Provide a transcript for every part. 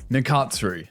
Nakatsuru,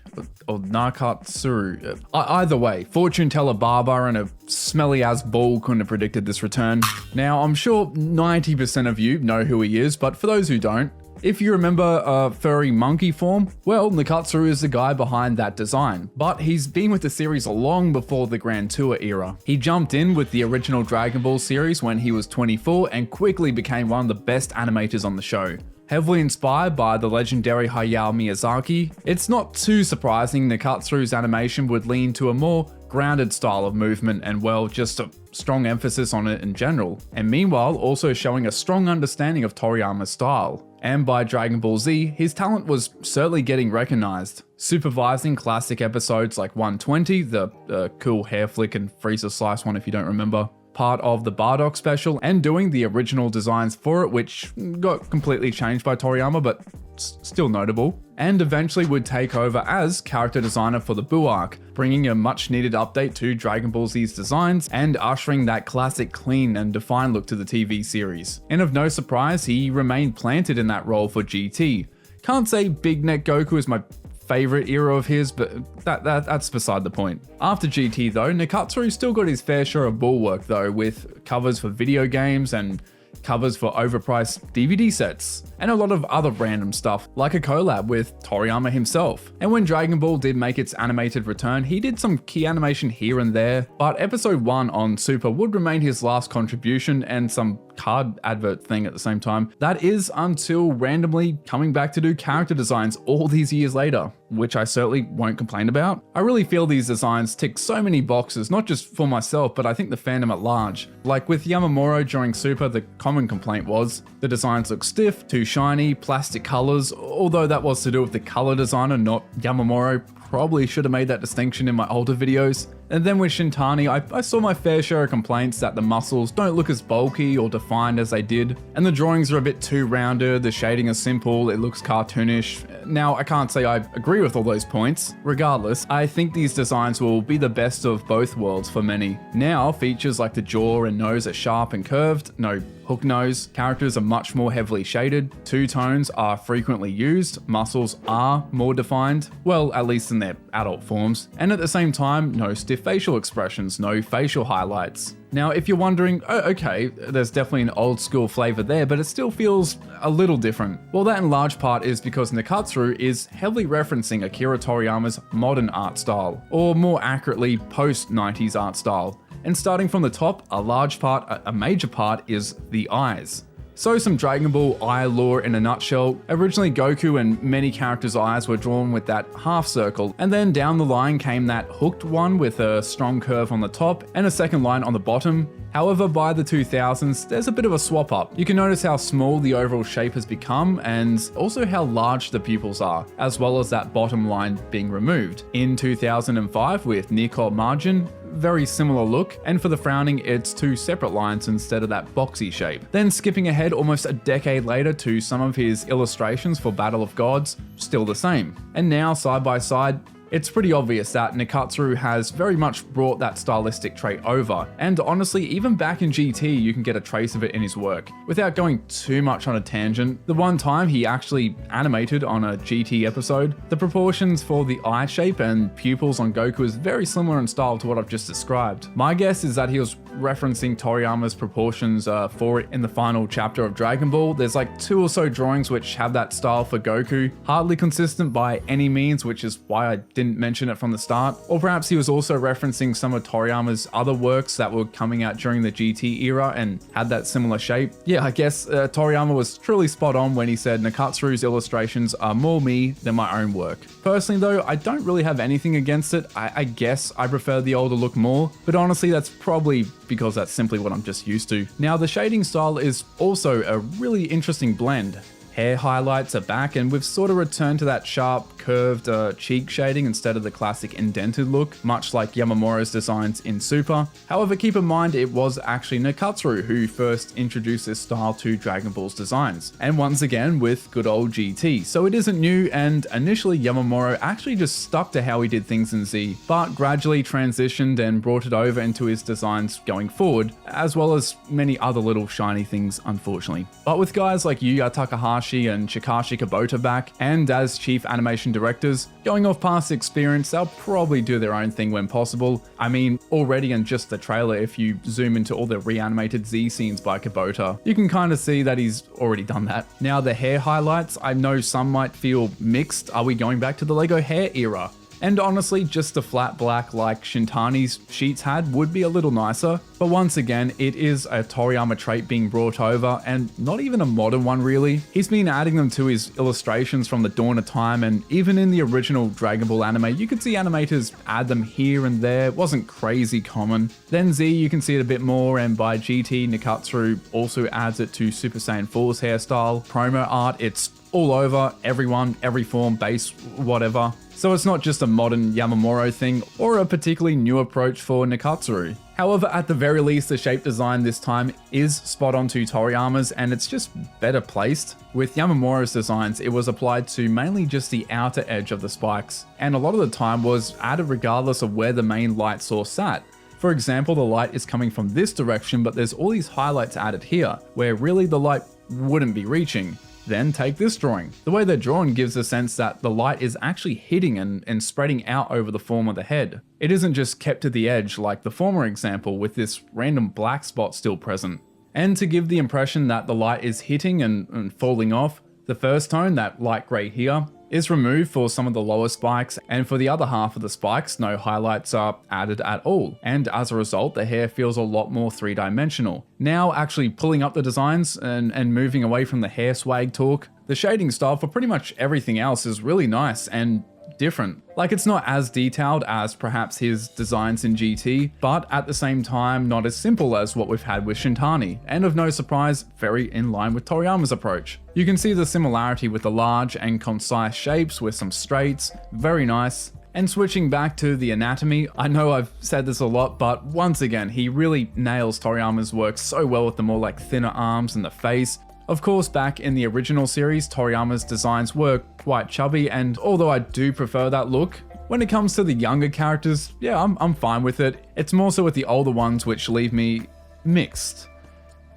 or Nakatsuru. Either way, fortune teller Baba and a smelly ass bull couldn't have predicted this return. Now, I'm sure 90% of you know who he is, but for those who don't, if you remember furry monkey form, well, Nakatsuru is the guy behind that design, but he's been with the series long before the Grand Tour era. He jumped in with the original Dragon Ball series when he was 24 and quickly became one of the best animators on the show. Heavily inspired by the legendary Hayao Miyazaki, it's not too surprising Nakatsuru's animation would lean to a more grounded style of movement and, well, just a strong emphasis on it in general, and meanwhile also showing a strong understanding of Toriyama's style. And by Dragon Ball Z, his talent was certainly getting recognized, supervising classic episodes like 120, the cool hair flick and Freezer slice one if you don't remember, part of the Bardock special, and doing the original designs for it, which got completely changed by Toriyama, but still notable, and eventually would take over as character designer for the Buu arc, bringing a much needed update to Dragon Ball Z's designs and ushering that classic clean and defined look to the TV series. And of no surprise, he remained planted in that role for GT. Can't say Big Neck Goku is my favorite era of his, but that's beside the point. After GT though, Nakatsuru still got his fair share of bull work though, with covers for video games and covers for overpriced DVD sets, and a lot of other random stuff, like a collab with Toriyama himself. And when Dragon Ball did make its animated return, he did some key animation here and there, but episode 1 on Super would remain his last contribution and some card advert thing at the same time. That is until randomly coming back to do character designs all these years later, which I certainly won't complain about. I really feel these designs tick so many boxes, not just for myself, but I think the fandom at large. Like with Yamamuro during Super, the common complaint was the designs look stiff, too shiny, plastic colors, although that was to do with the color designer, not Yamamuro. Probably should have made that distinction in my older videos. And then with Shintani, I saw my fair share of complaints that the muscles don't look as bulky or defined as they did, and the drawings are a bit too rounded, the shading is simple, it looks cartoonish. Now, I can't say I agree with all those points. Regardless, I think these designs will be the best of both worlds for many. Now, features like the jaw and nose are sharp and curved, no hook nose, characters are much more heavily shaded, two tones are frequently used, muscles are more defined, well, at least in their adult forms, and at the same time, no stiff facial expressions, no facial highlights. Now, if you're wondering, oh, okay, there's definitely an old school flavor there, but it still feels a little different. Well, that in large part is because Nakatsuru is heavily referencing Akira Toriyama's modern art style, or more accurately, post-90s art style. And starting from the top, a major part is the eyes. So some Dragon Ball eye lore in a nutshell. Originally Goku and many characters' eyes were drawn with that half circle, and then down the line came that hooked one with a strong curve on the top and a second line on the bottom. However, by the 2000s, there's a bit of a swap up. You can notice how small the overall shape has become and also how large the pupils are, as well as that bottom line being removed. In 2005 with Nico Margin, very similar look, and for the frowning it's two separate lines instead of that boxy shape. Then skipping ahead almost a decade later to some of his illustrations for Battle of Gods, still the same. And now side by side, it's pretty obvious that Nakatsuru has very much brought that stylistic trait over, and honestly, even back in GT, you can get a trace of it in his work. Without going too much on a tangent, the one time he actually animated on a GT episode, the proportions for the eye shape and pupils on Goku is very similar in style to what I've just described. My guess is that he was referencing Toriyama's proportions for it in the final chapter of Dragon Ball. There's like 2 or so drawings which have that style for Goku, hardly consistent by any means, which is why I didn't mention it from the start. Or perhaps he was also referencing some of Toriyama's other works that were coming out during the GT era and had that similar shape. Yeah, I guess Toriyama was truly spot on when he said Nakatsuru's illustrations are more me than my own work. Personally though, I don't really have anything against it. I guess I prefer the older look more, but honestly that's probably because that's simply what I'm just used to. Now the shading style is also a really interesting blend. Hair highlights are back, and we've sort of returned to that sharp, curved cheek shading instead of the classic indented look, much like Yamamuro's designs in Super. However, keep in mind it was actually Nakatsuru who first introduced this style to Dragon Ball's designs, and once again with good old GT, so it isn't new, and initially Yamamuro actually just stuck to how he did things in Z, but gradually transitioned and brought it over into his designs going forward, as well as many other little shiny things unfortunately. But with guys like Yuya Takahashi Takahashi and Chikashi Kubota back, and as chief animation directors, going off past experience, they'll probably do their own thing when possible. I mean, already in just the trailer, if you zoom into all the reanimated Z scenes by Kubota, you can kind of see that he's already done that. Now the hair highlights, I know some might feel mixed. Are we going back to the Lego hair era? And honestly, just a flat black like Shintani's sheets had would be a little nicer, but once again, it is a Toriyama trait being brought over, and not even a modern one really. He's been adding them to his illustrations from the dawn of time, and even in the original Dragon Ball anime, you could see animators add them here and there. It wasn't crazy common. Then Z, you can see it a bit more, and by GT, Nakatsuru also adds it to Super Saiyan 4's hairstyle. Promo art, it's all over, everyone, every form, base, whatever. So it's not just a modern Yamamuro thing or a particularly new approach for Nakatsuru. However, at the very least, the shape design this time is spot on to Toriyama's, and it's just better placed. With Yamamuro's designs, it was applied to mainly just the outer edge of the spikes, and a lot of the time was added regardless of where the main light source sat. For example, the light is coming from this direction, but there's all these highlights added here, where really the light wouldn't be reaching. Then take this drawing. The way they're drawn gives a sense that the light is actually hitting and spreading out over the form of the head. It isn't just kept to the edge like the former example with this random black spot still present. And to give the impression that the light is hitting and falling off, the first tone, that light grey here, is removed for some of the lower spikes, and for the other half of the spikes, no highlights are added at all. And as a result, the hair feels a lot more three-dimensional. Now, actually pulling up the designs and moving away from the hair swag talk, the shading style for pretty much everything else is really nice and different. Like, it's not as detailed as perhaps his designs in GT, but at the same time not as simple as what we've had with Shintani, and of no surprise, very in line with Toriyama's approach. You can see the similarity with the large and concise shapes with some straights, very nice. And switching back to the anatomy, I know I've said this a lot, but once again, he really nails Toriyama's work so well with the more like thinner arms and the face. Of course, back in the original series, Toriyama's designs were quite chubby, and although I do prefer that look, when it comes to the younger characters, yeah, I'm fine with it. It's more so with the older ones which leave me mixed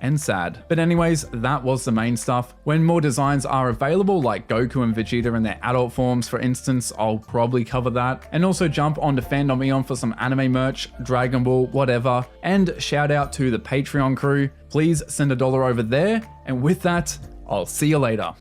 and sad. But anyways, that was the main stuff. When more designs are available, like Goku and Vegeta in their adult forms for instance, I'll probably cover that. And also jump onto Fandom Eon for some anime merch, Dragon Ball, whatever. And shout out to the Patreon crew. Please send $1 over there. And with that, I'll see you later.